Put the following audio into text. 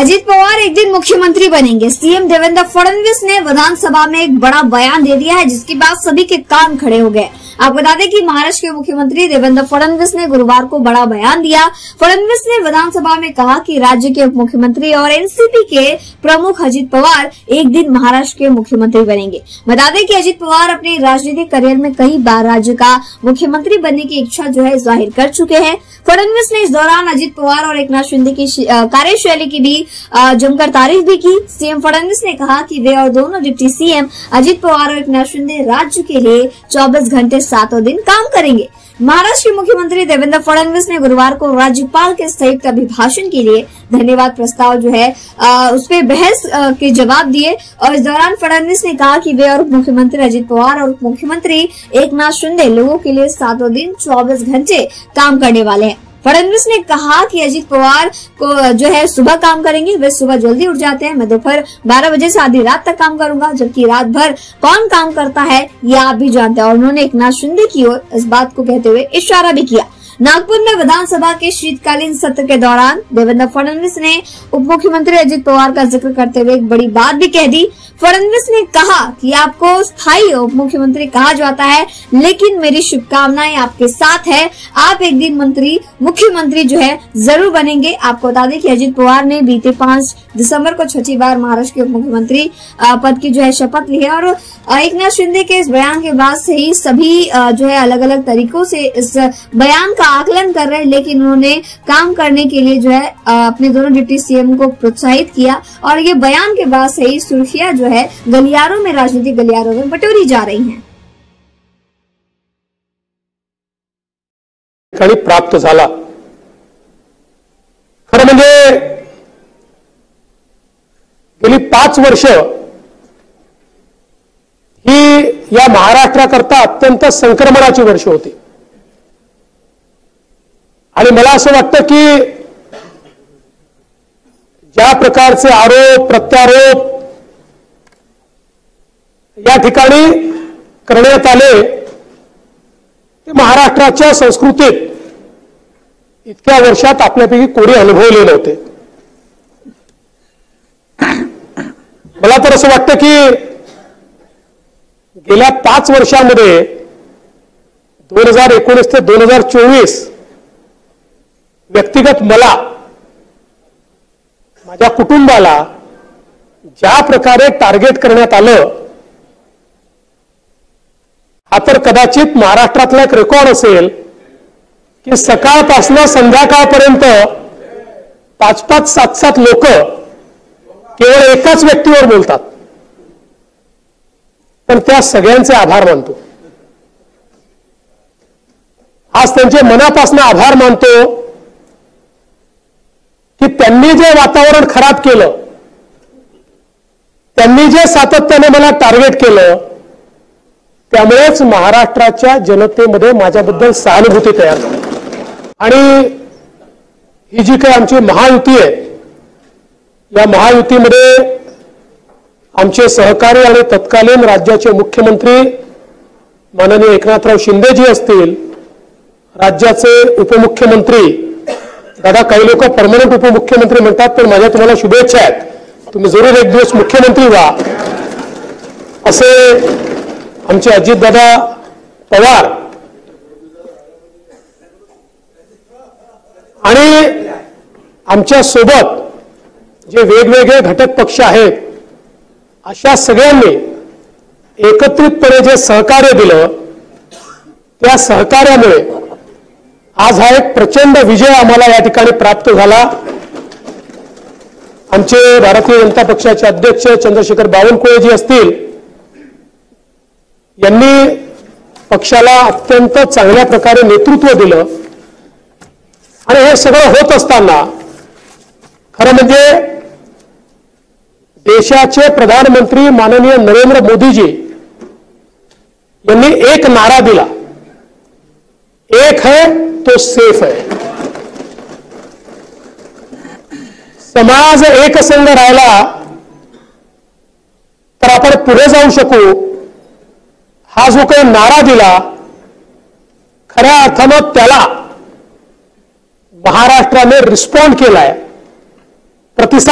अजित पवार एक दिन मुख्यमंत्री बनेंगे। सीएम देवेंद्र फडणवीस ने विधानसभा में एक बड़ा बयान दे दिया है, जिसके बाद सभी के कान खड़े हो गए। आपको बता दें कि महाराष्ट्र के मुख्यमंत्री देवेंद्र फडणवीस ने गुरुवार को बड़ा बयान दिया। फडणवीस ने विधानसभा में कहा कि राज्य के उप मुख्यमंत्री और एनसीपी के प्रमुख अजित पवार एक दिन महाराष्ट्र के मुख्यमंत्री बनेंगे। बता दें कि अजित पवार अपने राजनीतिक करियर में कई बार राज्य का मुख्यमंत्री बनने की इच्छा जाहिर कर चुके हैं। फडणवीस ने इस दौरान अजित पवार और एकनाथ शिंदे की कार्यशैली की भी जमकर तारीफ भी की। सीएम फडणवीस ने कहा कि वे और दोनों डिप्टी सीएम अजित पवार और एकनाथ शिंदे राज्य के लिए 24 घंटे 7 दिन काम करेंगे। महाराष्ट्र के मुख्यमंत्री देवेंद्र फडणवीस ने गुरुवार को राज्यपाल के संयुक्त अभिभाषण के लिए धन्यवाद प्रस्ताव उस पर बहस के जवाब दिए और इस दौरान फडणवीस ने कहा कि वे और मुख्यमंत्री अजित पवार और मुख्यमंत्री एकनाथ शिंदे लोगों के लिए 7 दिन 24 घंटे काम करने वाले हैं। फडणवीस ने कहा कि अजित पवार को सुबह काम करेंगे, वे सुबह जल्दी उठ जाते हैं। मैं दोपहर 12 बजे से आधी रात तक काम करूंगा, जबकि रात भर कौन काम करता है ये आप भी जानते हैं। और उन्होंने एकनाथ शिंदे की ओर इस बात को कहते हुए इशारा भी किया। नागपुर में विधानसभा के शीतकालीन सत्र के दौरान देवेंद्र फडणवीस ने उप मुख्यमंत्री अजित पवार का जिक्र करते हुए एक बड़ी बात भी कह दी। फडणवीस ने कहा कि आपको स्थायी उप मुख्यमंत्री कहा जाता है, लेकिन मेरी शुभकामनाएं आपके साथ है। आप एक दिन मुख्यमंत्री जरूर बनेंगे। आपको बता दें कि अजित पवार ने बीते 5 दिसंबर को 6ठी बार महाराष्ट्र के उप मुख्यमंत्री पद की शपथ ली है। और एकनाथ शिंदे के इस बयान के बाद से ही सभी अलग अलग तरीकों से इस बयान का आकलन कर रहे हैं, लेकिन उन्होंने काम करने के लिए अपने दोनों डिप्टी सीएम को प्रोत्साहित किया। और ये बयान के बाद से ही सुर्खियां गलियारों में, राजनीतिक गलियारों में बटोरी जा रही हैं। प्राप्त झाला। खरं म्हणजे गेली 5 वर्ष ही या महाराष्ट्राकरता अत्यंत संक्रमणाची वर्ष होती आणि मला असं वाटतं की ज्या प्रकारचे आरोप प्रत्यारोप या ठिकाणी करण्यात आले ते महाराष्ट्राच्या संस्कृतीत इतक्या वर्षात आपल्यापैकी कोणी अनुभवले नव्हते। मला तर असं वाटतं की गेल्या 5 वर्षांमध्ये 2019 ते 2024 व्यक्तिगत मला, माझ्या कुटुंबाला ज्या प्रकारे टार्गेट करण्यात आलं, हा तर कदाचित महाराष्ट्रातला एक रेकॉर्ड असेल की सकाळपासून संध्याकाळपर्यंत 5-5, 7-7 लोक केवळ एकाच व्यक्तीवर बोलतात। पण त्या सगळ्यांचे आभार मानतो, आज त्यांचे मनापासून आभार मानतो की त्यांनी जे वातावरण खराब केलं, त्यांनी जे सातत्याने मला टार्गेट केलं, त्यामुळेच महाराष्ट्राच्या जनतेमध्ये माझ्याबद्दल सहानुभूती तयार झाली। आणि ही जी काही आमची महायुती आहे, या महायुतीमध्ये आमचे सहकारी आणि तत्कालीन राज्याचे मुख्यमंत्री माननीय एकनाथराव शिंदेजी असतील, राज्याचे उपमुख्यमंत्री, दादा काही लोक परमनंट उपमुख्यमंत्री म्हणतात, पण माझ्या तुम्हाला शुभेच्छा आहेत, तुम्ही जरूर एक दिवस मुख्यमंत्री व्हा, असे आमचे अजितदादा पवार आणि आमच्या सोबत जे वेगवेगळे घटक पक्ष आहेत, अशा सगळ्यांनी एकत्रितपणे जे सहकार्य दिलं, त्या सहकार्यामुळे आज हा एक प्रचंड विजय आम्हाला या ठिकाणी प्राप्त झाला। आमचे भारतीय जनता पक्षाचे अध्यक्ष चंद्रशेखर बावनकुळेजी असतील, यांनी पक्षाला अत्यंत चांगल्या प्रकारे नेतृत्व दिलं। आणि हे सगळं होत असताना खरं म्हणजे देशाचे प्रधानमंत्री माननीय नरेंद्र मोदीजी यांनी एक नारा दिला, एक है तो सेफ है। समाज एकसंघ राहिला तर आपण पुढे जाऊ शकू, हा जो काही नारा दिला, खऱ्या अर्थानं त्याला महाराष्ट्राने रिस्पॉन्ड केलाय, प्रतिसाद